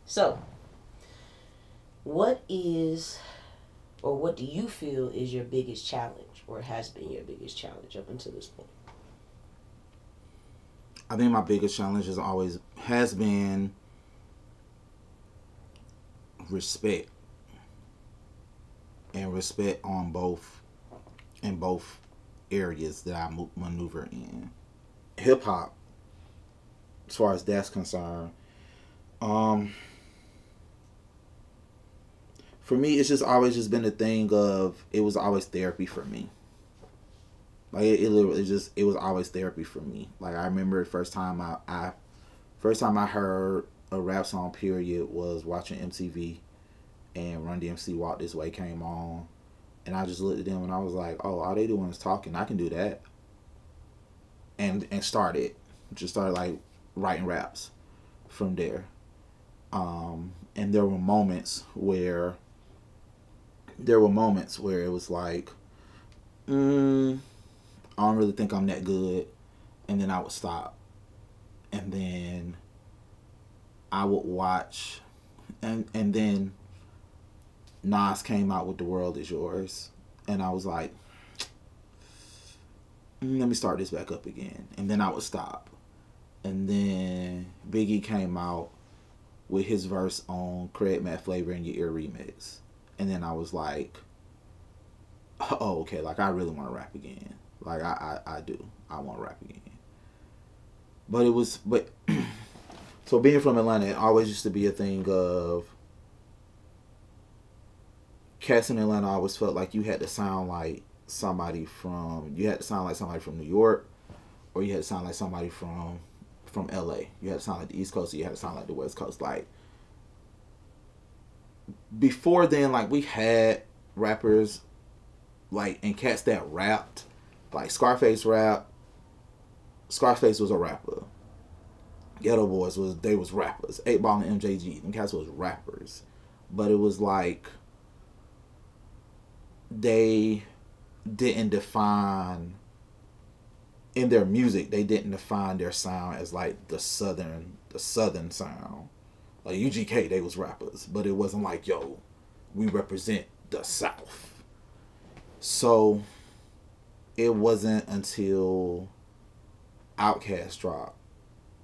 So, what is, or what do you feel is your biggest challenge, or has been your biggest challenge up until this point? I think my biggest challenge has been respect, and respect on both areas that I maneuver in. Hip hop, as far as that's concerned, um, for me, it's just always just been a thing of it was always therapy for me. Like it literally just it was always therapy for me. Like I remember the first time I heard a rap song period was watching MTV, and Run DMC Walk This Way came on, and I just looked at them and I was like, oh, all they doing is talking. I can do that, and started like writing raps from there. And there were moments where it was like, I don't really think I'm that good, and then I would stop, and then I would watch, and then Nas came out with "The World Is Yours," and I was like, let me start this back up again, and then I would stop, and then Biggie came out with his verse on Craig Matt Flavor in Your Ear remix, and then I was like, oh, okay, like I really want to rap again. Like I do. I want to rap again. But so being from Atlanta, it always used to be a thing of cats in Atlanta. I always felt like you had to sound like you had to sound like somebody from New York, or you had to sound like somebody from LA. You had to sound like the East Coast, or you had to sound like the West Coast. Like before then, like we had rappers like and cats that rapped, like Scarface rap. Scarface was a rapper. Ghetto Boys was rappers. 8 Ball and MJG, them cats was rappers. But it was like they didn't define in their music, they didn't define their sound as like the southern sound. Like UGK, they was rappers, but it wasn't like, yo, we represent the South. So it wasn't until Outkast dropped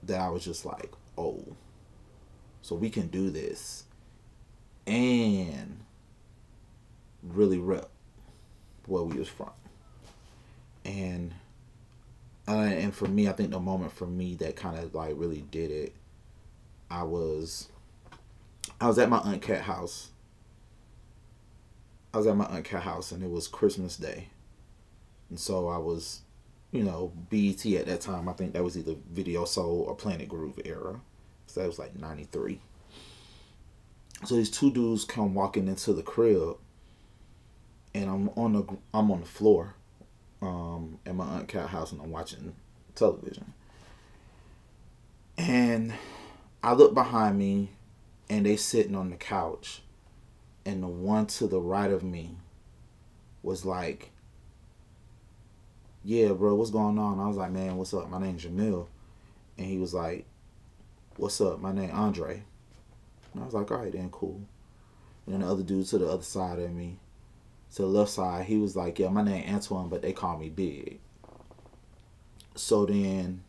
that I was just like, oh, so we can do this and really rep where we was from. And for me, I think the moment for me that kind of like really did it, I was at my Aunt Cat house. I was at my Aunt Cat house, and it was Christmas Day. And so I was, BET at that time. I think that was either Video Soul or Planet Groove era. So that was like 93. So these two dudes come walking into the crib, and I'm on the floor at my Aunt Cat house, and I'm watching television. And I look behind me, and they sitting on the couch, and the one to the right of me was like, yeah, bro, what's going on? I was like, man, what's up? My name's Jamil. And he was like, what's up? My name Andre. And I was like, all right, then, cool. And then the other dude to the other side of me, to the left side, he was like, yeah, my name Antoine, but they call me Big. So then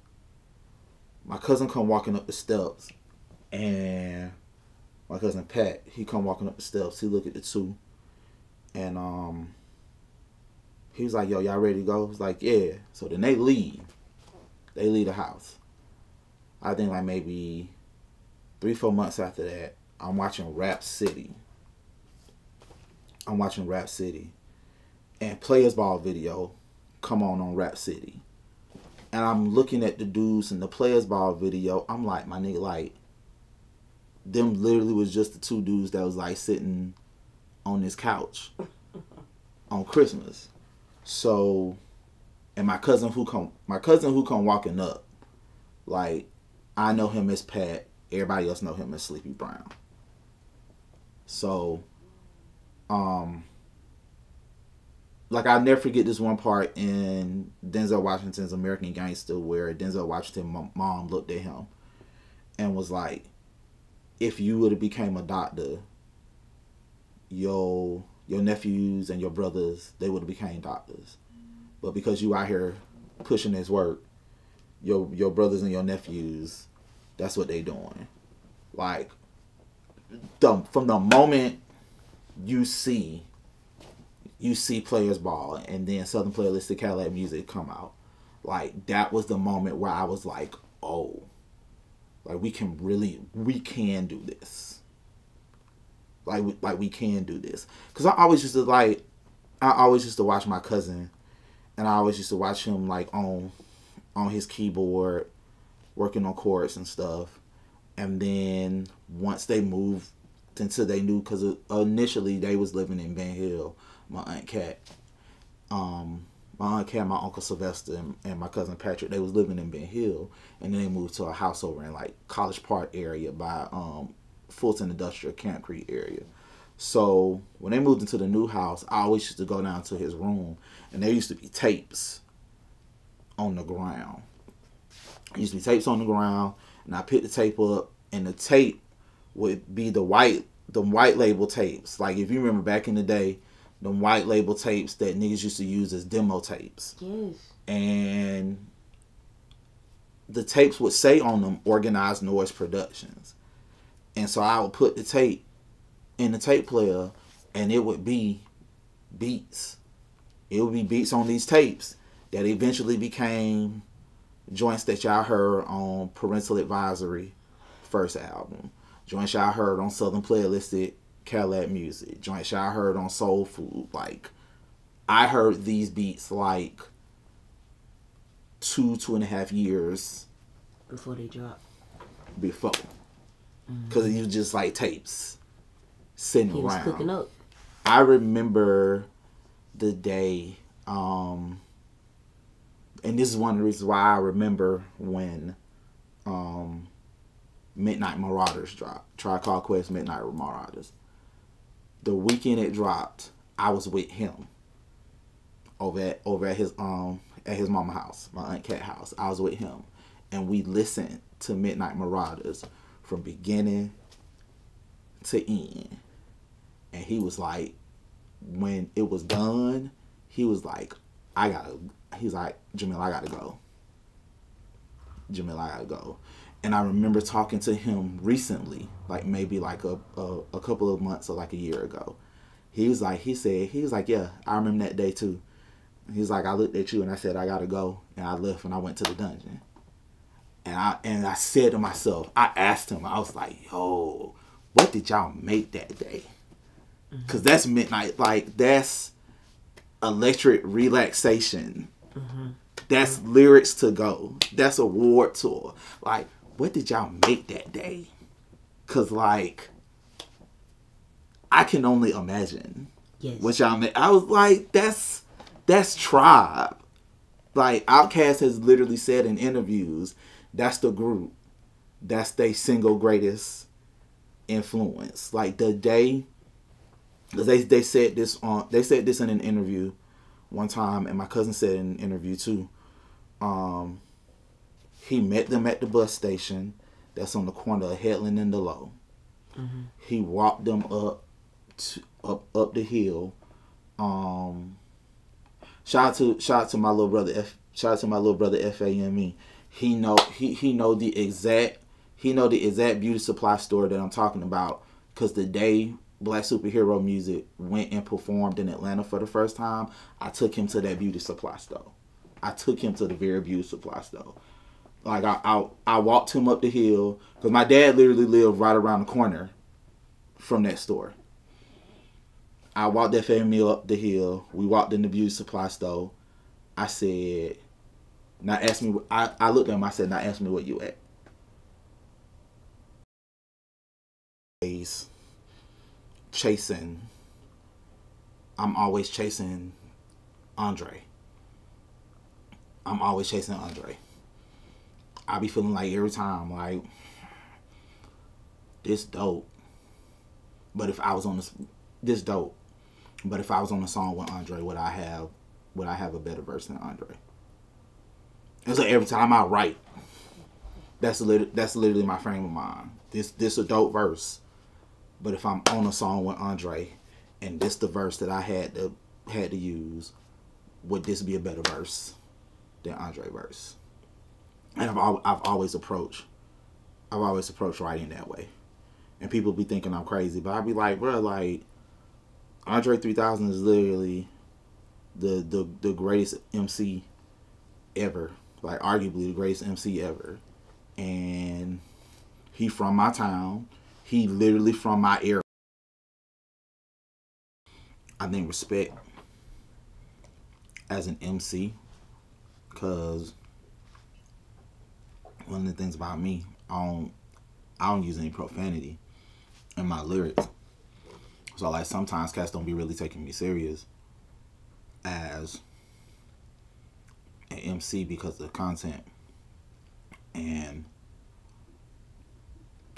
my cousin come walking up the steps, and my cousin Pat, he come walking up the steps. He look at the two, and he was like, yo, y'all ready to go? I was like, yeah. So then they leave. They leave the house. I think like maybe 3-4 months after that, I'm watching Rap City. And Players Ball video come on Rap City. And I'm looking at the dudes in the Players Ball video. I'm like, my nigga, like, them literally was just the two dudes that was like sitting on this couch on Christmas. So, and my cousin who come walking up, like, I know him as Pat. Everybody else know him as Sleepy Brown. So, like, I'll never forget this one part in Denzel Washington's American Gangster where Denzel Washington's mom looked at him and was like, if you would have became a doctor, your nephews and your brothers, they would have became doctors. But because you out here pushing this work, your brothers and your nephews, that's what they doing. Like, from the moment you see players ball, and then Southern Playalistic Cadillac music come out, like, that was the moment where I was like, oh, like, we can do this. Like we can do this. Because I always used to watch my cousin, and I always used to watch him, like, on his keyboard, working on chords and stuff. And then once they moved into they knew, because initially they was living in Ben Hill, my Aunt Cat, my Uncle Sylvester, and my cousin Patrick, they was living in Ben Hill, and then they moved to a house over in, like, College Park area by Fulton Industrial Camp Creek area. So when they moved into the new house, I always used to go down to his room, and there used to be tapes on the ground. There used to be tapes on the ground, and I picked the tape up, and the tape would be the white label tapes. Like, if you remember back in the day, the white label tapes that niggas used to use as demo tapes. Yes. And the tapes would say on them, Organized Noise Productions. And so I would put the tape in the tape player, and it would be beats. It would be beats on these tapes that eventually became joints that y'all heard on Parental Advisory first album. Joints y'all heard on Southern Playalistic Cadillac Music. Joints y'all heard on Soul Food. Like, I heard these beats like 2.5 years before they dropped. Before. Because it was just like tapes sitting around. He was cooking up. I remember the day, and this is one of the reasons why I remember when Midnight Marauders dropped. Tribe Called Quest Midnight Marauders. The weekend it dropped, I was with him over at his mama house, my Aunt Cat house. I was with him, and we listened to Midnight Marauders from beginning to end. And he was like, when it was done, he was like, he's like, Jamil, I gotta go. Jamil, I gotta go. And I remember talking to him recently, like maybe like a couple of months or like a year ago. He was like, yeah, I remember that day too. He's like, I looked at you and I said, I gotta go. And I left and I went to the dungeon. And I said to myself, I asked him, I was like, yo, what did y'all make that day? Because that's midnight, like, that's electric relaxation. That's lyrics to go. That's a award tour. Like, what did y'all make that day? Because, like, I can only imagine what y'all made. I was like, that's Tribe. Like, Outkast has literally said in interviews, that's the group. That's their single greatest influence. Like, the day, they said this in an interview one time, and my cousin said in an interview too. He met them at the bus station that's on the corner of Headland and Delow. He walked them up the hill. Shout out to my little brother FAME. He know the exact beauty supply store that I'm talking about, because the day Black Superhero Music went and performed in Atlanta for the first time, I took him to that beauty supply store. I took him to the very beauty supply store. Like, I walked him up the hill, because my dad literally lived right around the corner from that store. I walked that family up the hill. We walked in the beauty supply store. I said, now ask me, I looked at him, I said, now ask me where you at. I'm always chasing Andre. I be feeling like every time, like, this dope. But if I was on this dope. But if I was on a song with Andre, would I have a better verse than Andre? It's like every time I write, that's literally my frame of mind. this a dope verse, but if I'm on a song with Andre, and this the verse that I had to use, would this be a better verse than Andre verse? And I've always approached writing that way, and people be thinking I'm crazy, but I'd be like, bro, like Andre 3000 is literally the greatest MC ever, like arguably the greatest MC ever, and he from my town, he literally from my era. I think respect as an MC, because one of the things about me, I don't use any profanity in my lyrics. So like sometimes cats don't be really taking me serious as an MC because of the content, and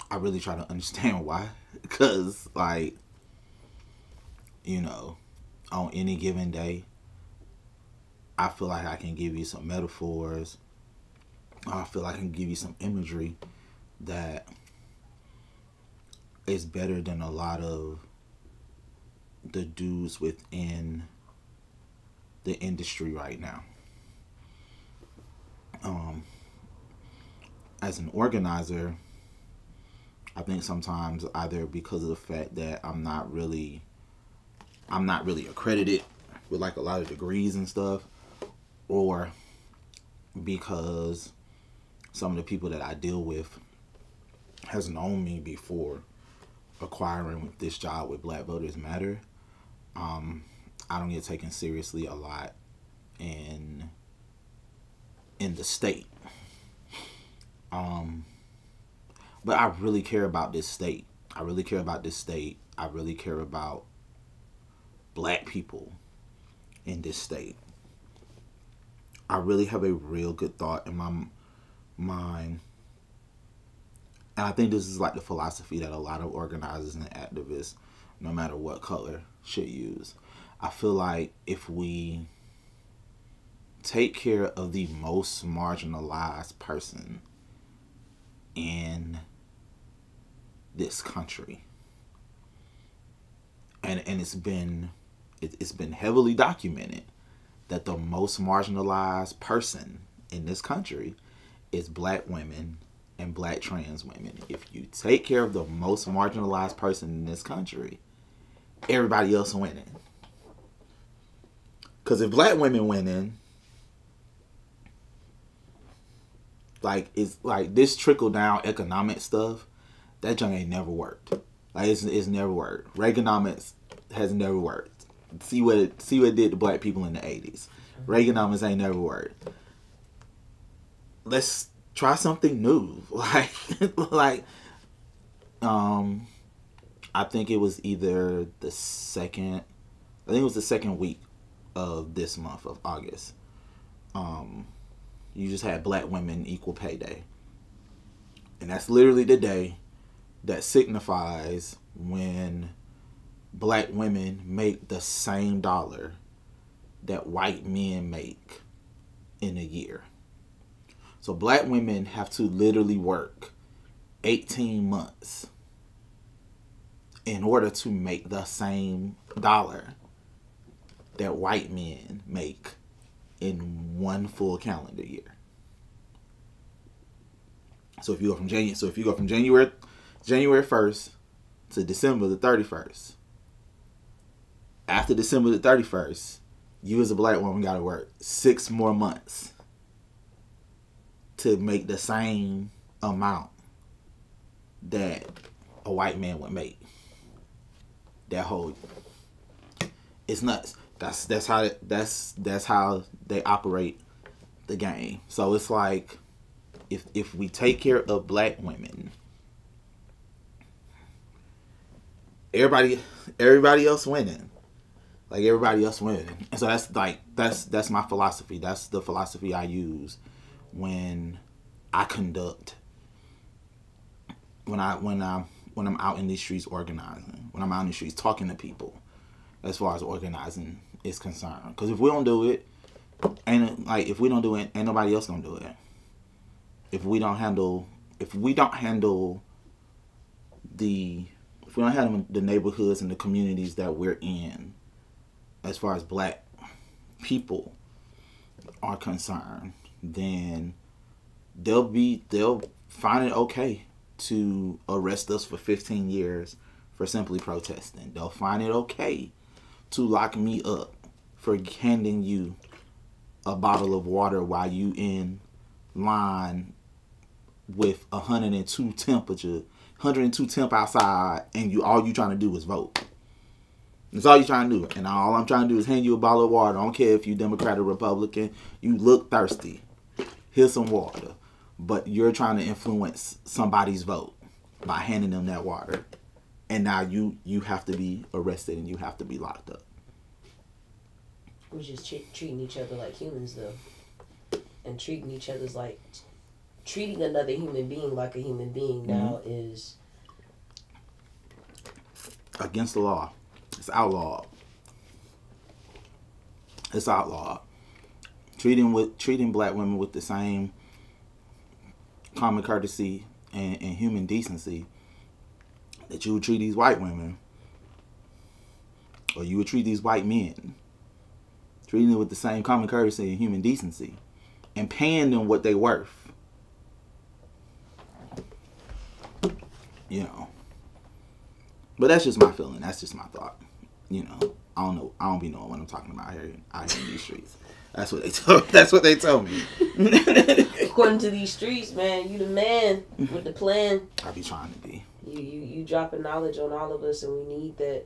I really try to understand why. Because like, you know, on any given day, I feel like I can give you some metaphors, I feel like I can give you some imagery that is better than a lot of the dudes within the industry right now. As an organizer, I think sometimes either because of the fact that I'm not really accredited with like a lot of degrees and stuff, or because some of the people that I deal with has known me before acquiring this job with Black Voters Matter, I don't get taken seriously a lot in the state. But I really care about this state. I really care about this state. I really care about Black people in this state. I really have a real good thought in my mind. And I think this is like the philosophy that a lot of organizers and activists, no matter what color, should use. I feel like if we take care of the most marginalized person in this country, and it's been heavily documented that the most marginalized person in this country is Black women and Black trans women. If you take care of the most marginalized person in this country, everybody else winning. Because if Black women winning, like, it's like this trickle down economic stuff, that junk ain't never worked. Like it's never worked. Reaganomics has never worked. See what it did to Black people in the 80s. Reaganomics ain't never worked. Let's try something new. I think it was either the second week of this month of August. You just had Black Women Equal Pay Day. And that's literally the day that signifies when Black women make the same dollar that white men make in a year. So Black women have to literally work 18 months in order to make the same dollar that white men make in one full calendar year. So if you go from January 1st to December the 31st, after December the 31st, you as a Black woman got to work 6 more months to make the same amount that a white man would make that whole year. It's nuts. That's how they operate the game. So it's like if we take care of Black women, everybody else winning. Like everybody else winning. And so that's my philosophy. That's the philosophy I use when I conduct, when I'm out in these streets organizing, when I'm out in the streets talking to people, as far as organizing is concerned. Because if we don't do it, ain't nobody else gonna do it. If we don't handle the neighborhoods and the communities that we're in, as far as black people are concerned, then they'll find it okay to arrest us for 15 years for simply protesting. They'll find it okay to lock me up for handing you a bottle of water while you in line with 102 temp outside, and all you trying to do is vote. That's all you're trying to do. And all I'm trying to do is hand you a bottle of water. I don't care if you Democrat or Republican. You look thirsty. Here's some water. But you're trying to influence somebody's vote by handing them that water. And now you have to be arrested and you have to be locked up. We're just treating each other like humans, though. And treating another human being like a human being now is against the law. It's outlawed. It's outlawed. Treating black women with the same common courtesy and human decency that you would treat these white women, or you would treat these white men. Treating them with the same common courtesy and human decency, and paying them what they worth. You know. But that's just my feeling. That's just my thought. You know, I don't know. I don't be knowing what I'm talking about here in these streets. That's what they told. That's what they told me. According to these streets, man, you the man with the plan. I be trying to be. You dropping knowledge on all of us, and we need that.